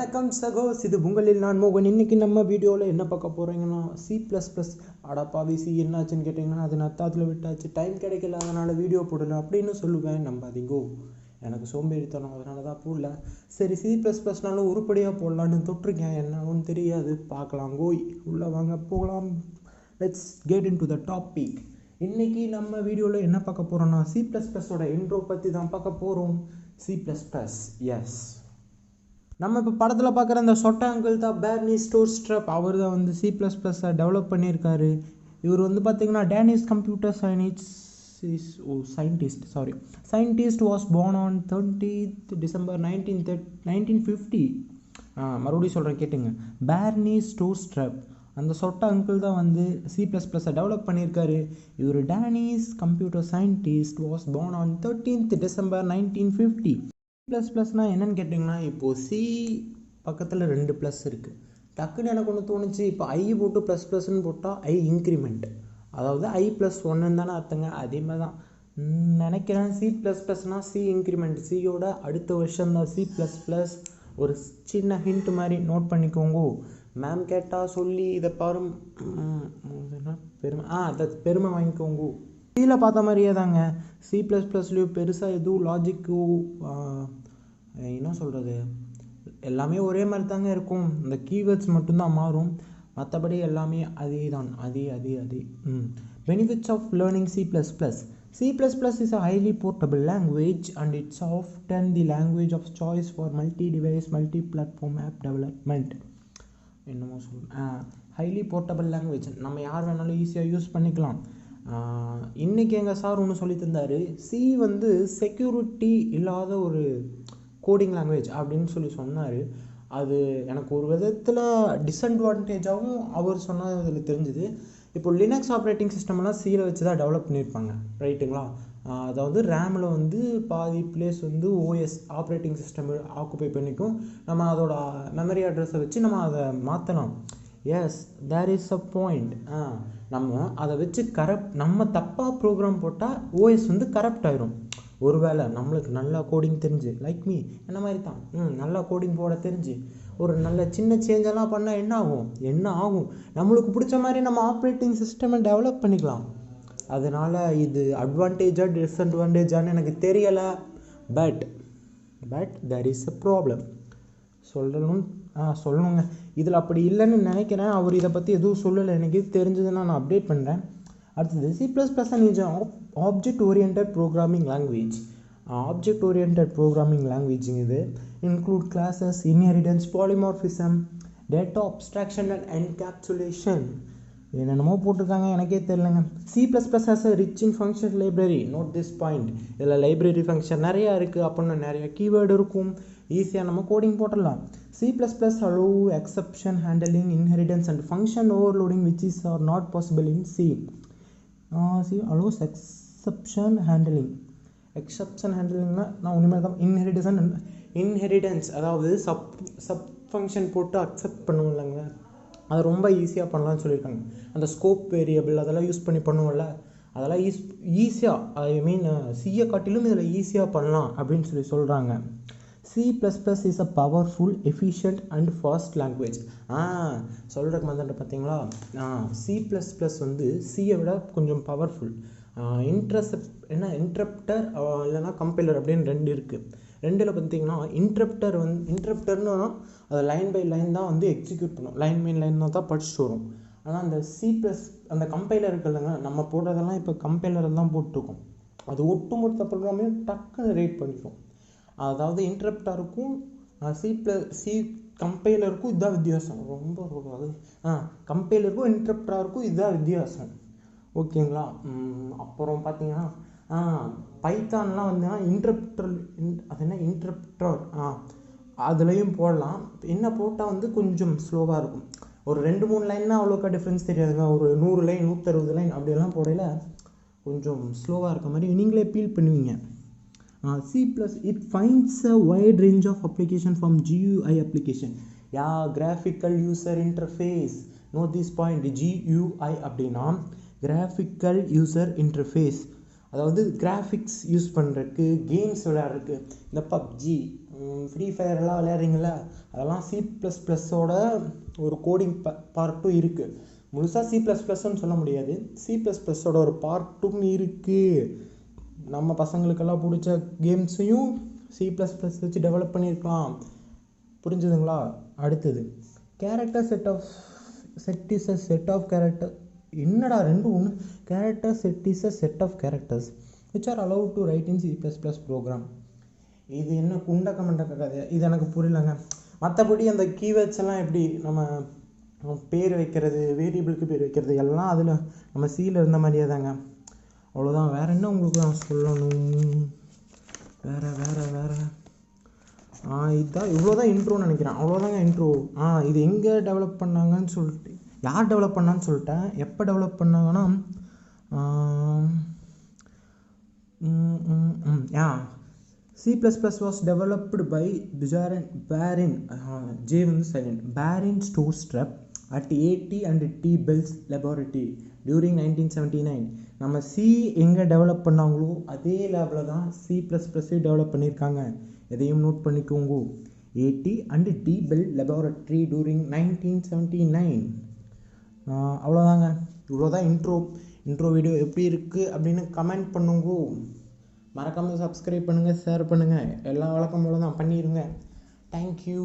வணக்கம் சகோஸ், இது உங்களில் நான் மோகன். இன்றைக்கி நம்ம வீடியோவில் என்ன பார்க்க போகிறீங்கன்னா C++. அடப்பாவி சி என்னாச்சுன்னு கேட்டிங்கன்னா அது நத்தாத்தில் விட்டாச்சு, டைம் கிடைக்கல, அதனால் வீடியோ போடல அப்படின்னு சொல்லுவேன். நம்பாதீங்கோ, எனக்கு சோம்பேறித்தனம், அதனால தான் போடல. சரி, C++னாலும் உருப்படியாக போடலான்னு தொட்டிருக்கேன், என்னன்னு தெரியாது, பார்க்கலாம். கோய் உள்ளே வாங்க போகலாம். Let's get in to the topic. இன்றைக்கி நம்ம வீடியோவில் என்ன பார்க்க போகிறோன்னா C++ஓட இன்ட்ரோ பற்றி தான் பார்க்க போகிறோம். C++, yes. நம்ம இப்போ படத்தில் பார்க்குற அந்த சொட்ட அங்கிள் தான் பேர்னி ஸ்டோர்ஸ்ட்ரப். அவர் தான் வந்து C++-ஐ டெவலப் பண்ணியிருக்காரு. இவர் வந்து பார்த்திங்கன்னா Danish computer scientist was born on 30th December 1950. மறுபடியும் சொல்கிறேன் கேட்டுங்க, பேர்னி ஸ்டோர்ஸ்ட்ரப். அந்த சொட்ட அங்கிள் தான் வந்து C++-ஐ டெவலப் பண்ணியிருக்காரு. இவர் Danish computer scientist was born on 13th December 1950. ++னால் என்னென்னு கேட்டிங்கன்னா, இப்போது சி பக்கத்தில் 2 ப்ளஸ் இருக்குது. டக்குன்னு எனக்கு ஒன்று தோணுச்சு, இப்போ ஐ போட்டு ++ன்னு போட்டால் ஐ இன்க்ரிமெண்ட், அதாவது I+1 தானே அர்த்தங்க. அதே மாதிரி தான் நினைக்கிறேன். C++னால் சி இன்க்ரிமெண்ட், சியோட அடுத்த வருஷம் தான் C++. ஒரு சின்ன ஹிண்ட் மாதிரி நோட் பண்ணிக்கோங்க. மேம் கேட்டால் சொல்லி இதை பெருமை வாங்கிக்கோங்க. சியில் பார்த்த மாதிரியே தாங்க C++லேயும் பெருசாக எதுவும் லாஜிக்கு என்ன சொல்கிறது, எல்லாமே ஒரே மாதிரி தாங்க இருக்கும். இந்த கீவேர்ட்ஸ் மட்டும்தான் மாறும், மற்றபடி எல்லாமே அதே தான். அதே benefits of learning C++. C++ is a highly portable language and it's often the language of choice for multi-device, multi-platform app development. என்னமோ ஹைலி போர்ட்டபிள் லாங்குவேஜ், நம்ம யார் வேணாலும் ஈஸியாக யூஸ் பண்ணிக்கலாம். இன்றைக்கி எங்கள் சார் ஒன்று சொல்லி தந்தார், சி வந்து செக்யூரிட்டி இல்லாத ஒரு கோடிங் லாங்குவேஜ் அப்படின்னு சொல்லி சொன்னார். அது எனக்கு ஒரு விதத்தில் டிஸ்அட்வான்டேஜாகவும் அவர் சொன்னதில் தெரிஞ்சுது. இப்போ லினக்ஸ் ஆப்ரேட்டிங் சிஸ்டம்லாம் சியில் வச்சு தான் டெவலப் பண்ணியிருப்பாங்க, ரைட்டுங்களா? அதாவது ரேமில் வந்து பாதி பிளேஸ் வந்து ஓஎஸ் ஆப்ரேட்டிங் சிஸ்டம் ஆக்குபை பண்ணிக்கும். நம்ம அதோட மெமரி அட்ரஸை வச்சு நம்ம அதை மாற்றலாம். Yes, there is a point. நம்ம அதை வச்சு நம்ம தப்பாக ப்ரோக்ராம் போட்டால் ஓஎஸ் வந்து கரப்ட் ஆயிரும். ஒருவேளை நம்மளுக்கு நல்லா கோடிங் தெரிஞ்சு, லைக் மீ என்ன மாதிரி தான் நல்லா கோடிங் போட தெரிஞ்சு ஒரு நல்ல சின்ன சேஞ்செல்லாம் பண்ணால் என்ன ஆகும், நம்மளுக்கு பிடிச்ச மாதிரி நம்ம ஆப்ரேட்டிங் சிஸ்டமை டெவலப் பண்ணிக்கலாம். அதனால் இது அட்வான்டேஜாக டிஸ்அட்வான்டேஜான்னு எனக்கு தெரியலை. But there is a problem. சொல்லணுங்க, இதில் அப்படி இல்லைன்னு நினைக்கிறேன். அவர் இதை பற்றி எதுவும் சொல்லலை, எனக்கு தெரிஞ்சதுன்னா நான் அப்டேட் பண்ணுறேன். அடுத்தது C++ is object oriented programming language. Object oriented programming language இது include classes, inheritance, polymorphism, data abstraction and encapsulation. என்னென்னமோ போட்டிருக்காங்க, எனக்கே தெரியலங்க. C++ has a rich in function library. Note this point. இதில் லைப்ரரி ஃபங்க்ஷன் நிறையா இருக்குது, அப்படின்னு நிறைய கீவேர்டு இருக்கும், ஈஸியாக நம்ம கோடிங் போட்டுடலாம். C++ allow exception handling, inheritance and function overloading which is are not possible in C. C allows exception handling. நான் உண்மையாக தான் இன்ஹெரிடன்ஸ், அதாவது சப் ஃபங்க்ஷன் போட்டு அக்செப்ட் பண்ணுவோம் இல்லைங்க, அது ரொம்ப ஈஸியாக பண்ணலான்னு சொல்லியிருக்காங்க. அந்த ஸ்கோப் வேரியபிள் அதெல்லாம் யூஸ் பண்ணி பண்ணுவோம்ல, அதெல்லாம் ஈஸியாக சியை காட்டிலும் இதில் ஈஸியாக பண்ணலாம் அப்படின்னு சொல்கிறாங்க. C++ is a powerful, efficient and fast language. சொல்கிறக்கு மாதிரி பார்த்தீங்களா, C++ வந்து சியை விட கொஞ்சம் பவர்ஃபுல். இன்டரப்டர் இல்லைனா கம்பைலர் அப்படின்னு 2 இருக்குது. 2ல் பார்த்தீங்கன்னா இன்டரப்டர்னு அதை லைன் பை லைன் தான் வந்து எக்ஸிக்யூட் பண்ணும், லைன் பை லைன் தான் படிச்சுட்டு வரும். ஆனால் அந்த அந்த கம்பைலர் இருக்குல்லங்க, நம்ம போடுறதெல்லாம் இப்போ கம்பைலரில் தான் போட்டிருக்கோம், அது ஒட்டுமொத்த ப்ரோக்ராமையும் டக்குன்னு ரேட் பண்ணிக்கும். அதாவது இன்டரப்டருக்கும் சி கம்பைலருக்கும் இதுதான் வித்தியாசம். கம்பைலருக்கும் இன்டரப்டருக்கும் இதுதான் வித்தியாசம், ஓகேங்களா? அப்புறம் பார்த்தீங்கன்னா பைத்தான்லாம் வந்து இன்டரப்டர் அதுலேயும் போடலாம். என்ன போட்டால் வந்து கொஞ்சம் ஸ்லோவாக இருக்கும். ஒரு 2-3 லைன்னா அவ்வளோக்கா டிஃப்ரென்ஸ் தெரியாதுங்க. ஒரு 100 லைன் 160 லைன் அப்படியெல்லாம் போடையில் கொஞ்சம் ஸ்லோவாக இருக்க மாதிரி நீங்களே ஃபீல் பண்ணுவீங்க. C++ it finds a wide range of application from GUI application. graphical user interface. Note this point, GUI அப்படின்னா graphical user interface, அதாவது கிராஃபிக்ஸ் யூஸ் பண்ணுறதுக்கு, கேம்ஸ் விளையாடுறதுக்கு, இந்த பப்ஜி ஃப்ரீ ஃபயர்லாம் விளையாடுறீங்களா, அதெல்லாம் C++ஓட ஒரு கோடிங் பார்ட்டும் இருக்குது. முழுசாக C++ன்னு சொல்ல முடியாது, C++ஓட ஒரு பார்ட்டும் இருக்குது. நம்ம பசங்களுக்கெல்லாம் பிடிச்ச கேம்ஸையும் C++ வச்சு டெவலப் பண்ணியிருக்கலாம். புரிஞ்சுதுங்களா? அடுத்தது character set is a set of character. என்னடா ரெண்டு ஒன்று? Character set is a set of characters which are allowed to write in C++ program. இது என்ன குண்டக்க மண்டக்க கதை? இது எனக்கு புரியலங்க. மற்றபடி அந்த கீவேர்ட்ஸ் எல்லாம் எப்படி நம்ம பேர் வைக்கிறது, வேரியபிளுக்கு பேர் வைக்கிறது எல்லாம் அதில் நம்ம சியில் இருந்த மாதிரியே தாங்க. அவ்வளோதான். வேறு என்ன உங்களுக்கு நான் சொல்லணும்? வேறு இதுதான், இவ்வளோதான் இன்ட்ரோன்னு நினைக்கிறேன். அவ்வளோதாங்க இன்ட்ரோ. இது எங்கே டெவலப் பண்ணாங்கன்னு சொல்லிட்டு, யார் டெவலப் பண்ணான்னு சொல்லிட்டேன். எப்போ டெவலப் பண்ணாங்கன்னா C++ was developed by Barin J வந்து silent Barin Stoorstrup at AT and T Bell's laboratory during 1979. நம்ம C எங்கே டெவலப் பண்ணாங்களோ அதே லேபில் தான் C++ டெவலப் பண்ணியிருக்காங்க. எதையும் நோட் பண்ணிக்கோங்க. AT and T Bell laboratory during 1979. அவ்வளோதாங்க. இவ்வளோதான் இன்ட்ரோ வீடியோ. எப்படி இருக்குது அப்படின்னு கமெண்ட் பண்ணுங்க. மறக்காமல் சப்ஸ்கிரைப் பண்ணுங்கள், ஷேர் பண்ணுங்கள். எல்லா வழக்கம் போல தான் பண்ணிடுங்க. தேங்க்யூ.